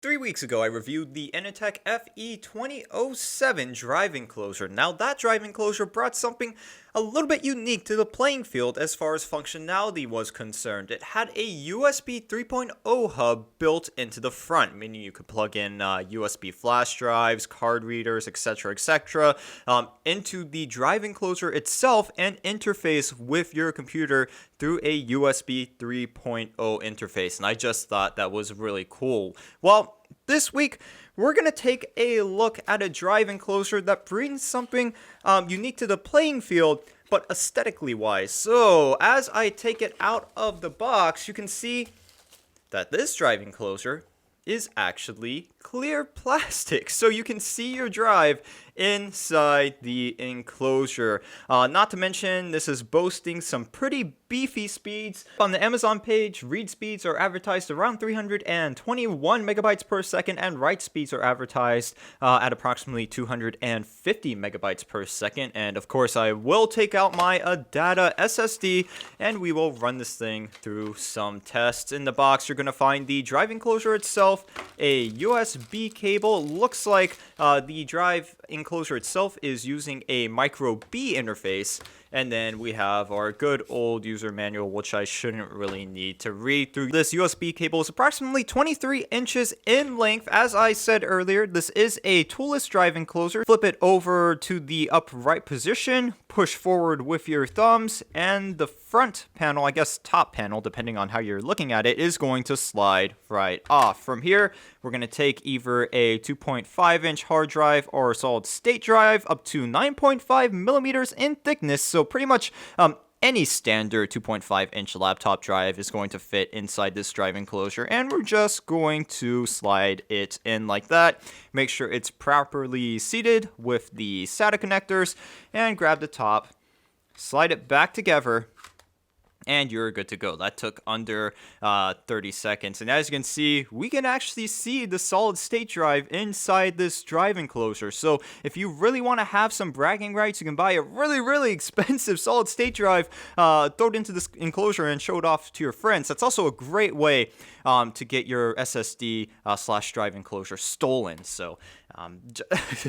3 weeks ago, I reviewed the Initech FE2007 drive enclosure. Now, that drive enclosure brought something a little bit unique to the playing field as far as functionality was concerned. It had a USB 3.0 hub built into the front, meaning you could plug in USB flash drives, card readers, etc., into the drive enclosure itself and interface with your computer through a USB 3.0 interface. And I just thought that was really cool. Well, this week, we're going to take a look at a drive enclosure that brings something unique to the playing field, but aesthetically wise. So, as I take it out of the box, you can see that this drive enclosure is actually clear plastic. So you can see your drive inside the enclosure. Not to mention, this is boasting some pretty beefy speeds. On the Amazon page, read speeds are advertised around 321 megabytes per second, and write speeds are advertised at approximately 250 megabytes per second. And of course, I will take out my ADATA SSD, and we will run this thing through some tests. In the box, you're going to find the drive enclosure itself, a USB cable. Looks like the drive enclosure itself is using a micro B interface, and then we have our good old user manual, which I shouldn't really need to read through. This USB cable is approximately 23 inches in length. As I said earlier, this is a toolless drive enclosure. Flip it over to the upright position, push forward with your thumbs, and the front panel, I guess top panel, depending on how you're looking at it, is going to slide right off. From here, we're going to take either a 2.5-inch hard drive or a solid state drive up to 9.5 millimeters in thickness. So pretty much any standard 2.5-inch laptop drive is going to fit inside this drive enclosure, and we're just going to slide it in like that. Make sure it's properly seated with the SATA connectors, and grab the top, slide it back together, and you're good to go. That took under 30 seconds. And as you can see, we can actually see the solid state drive inside this drive enclosure. So if you really want to have some bragging rights, you can buy a really expensive solid state drive, throw it into this enclosure and show it off to your friends. That's also a great way to get your SSD slash drive enclosure stolen. So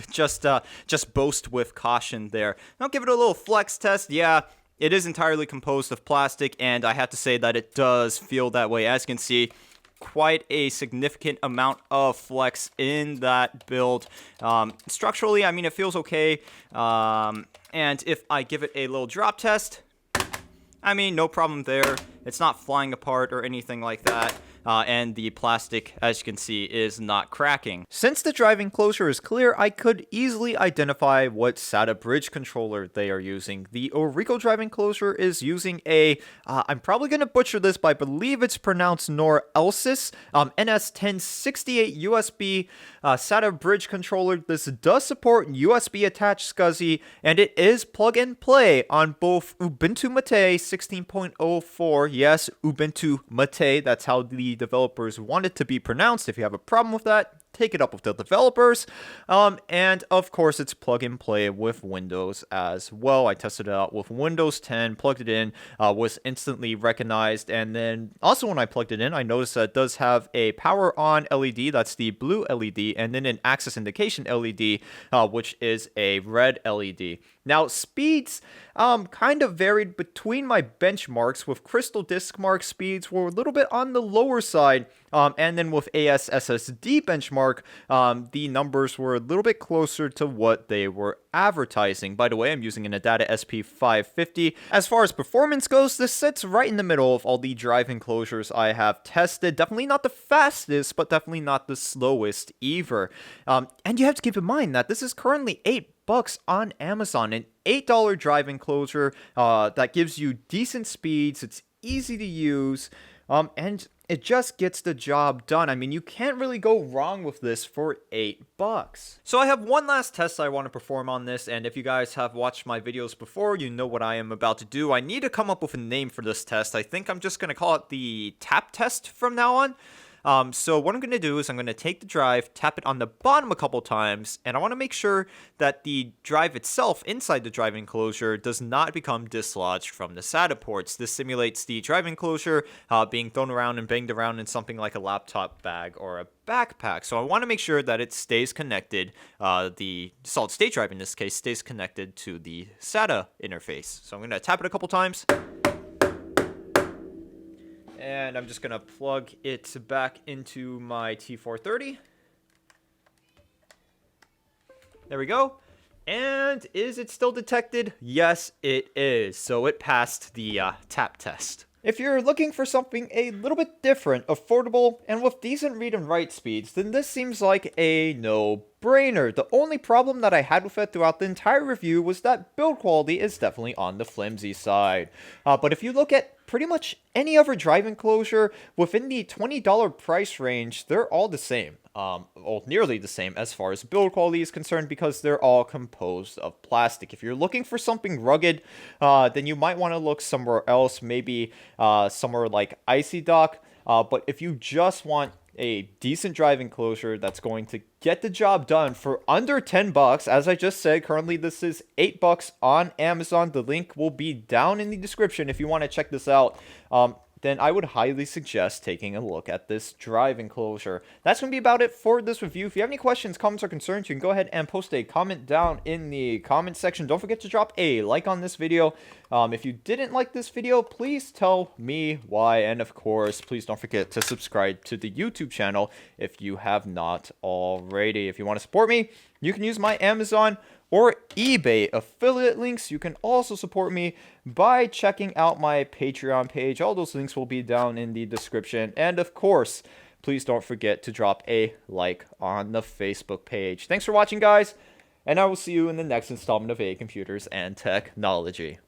just boast with caution there. Now give it a little flex test. Yeah, it is entirely composed of plastic, and I have to say that it does feel that way. As you can see, quite a significant amount of flex in that build. Structurally, I mean, it feels okay. And if I give it a little drop test, I mean, no problem there. It's not flying apart or anything like that. And the plastic, as you can see, is not cracking. Since the drive enclosure is clear, I could easily identify what SATA bridge controller they are using. The ORICO drive enclosure is using a, I'm probably going to butcher this, but I believe it's pronounced NorElsys NS1068 USB SATA bridge controller. This does support USB attached SCSI, and it is plug and play on both Ubuntu Mate 16.04. Yes, Ubuntu Mate, that's how the developers want it to be pronounced. If you have a problem with that, take it up with the developers. And of course, it's plug and play with Windows as well. I tested it out with Windows 10, plugged it in, was instantly recognized. And then also when I plugged it in, I noticed that it does have a power on LED, that's the blue LED, and then an access indication LED, which is a red LED. Now, speeds kind of varied between my benchmarks. With Crystal Disk Mark, speeds were a little bit on the lower side, and then with SSD benchmark, the numbers were a little bit closer to what they were advertising. By the way, I'm using an ADATA SP550. As far as performance goes, this sits right in the middle of all the drive enclosures I have tested. Definitely not the fastest, but definitely not the slowest either. And you have to keep in mind that this is currently $8 on Amazon, an $8 drive enclosure that gives you decent speeds. It's easy to use, and it just gets the job done. I mean, you can't really go wrong with this for $8. So I have one last test I want to perform on this, and if you guys have watched my videos before, you know what I am about to do. I need to come up with a name for this test. I think I'm just going to call it the tap test from now on. So what I'm going to do is I'm going to take the drive, tap it on the bottom a couple times, and I want to make sure that the drive itself inside the drive enclosure does not become dislodged from the SATA ports. This simulates the drive enclosure being thrown around and banged around in something like a laptop bag or a backpack. So I want to make sure that it stays connected, the solid state drive in this case stays connected to the SATA interface. So I'm going to tap it a couple times. And I'm just going to plug it back into my T430. There we go. And is it still detected? Yes, it is. So it passed the tap test. If you're looking for something a little bit different, affordable, and with decent read and write speeds, then this seems like a no-brainer. The only problem that I had with it throughout the entire review was that build quality is definitely on the flimsy side. But if you look at pretty much any other drive enclosure within the $20 price range, they're all the same. Well, nearly the same as far as build quality is concerned, because they're all composed of plastic. If you're looking for something rugged, then you might want to look somewhere else, maybe somewhere like Icy Dock. But if you just want a decent drive enclosure that's going to get the job done for under $10, as I just said, currently this is $8 on Amazon. The link will be down in the description if you want to check this out. Then I would highly suggest taking a look at this drive enclosure. That's going to be about it for this review. If you have any questions, comments, or concerns, you can go ahead and post a comment down in the comment section. Don't forget to drop a like on this video. If you didn't like this video, please tell me why. And of course, please don't forget to subscribe to the YouTube channel if you have not already. If you want to support me, you can use my Amazon or eBay affiliate links. You can also support me by checking out my Patreon page. All those links will be down in the description. And of course, please don't forget to drop a like on the Facebook page. Thanks for watching, guys, and I will see you in the next installment of A Computers and Technology.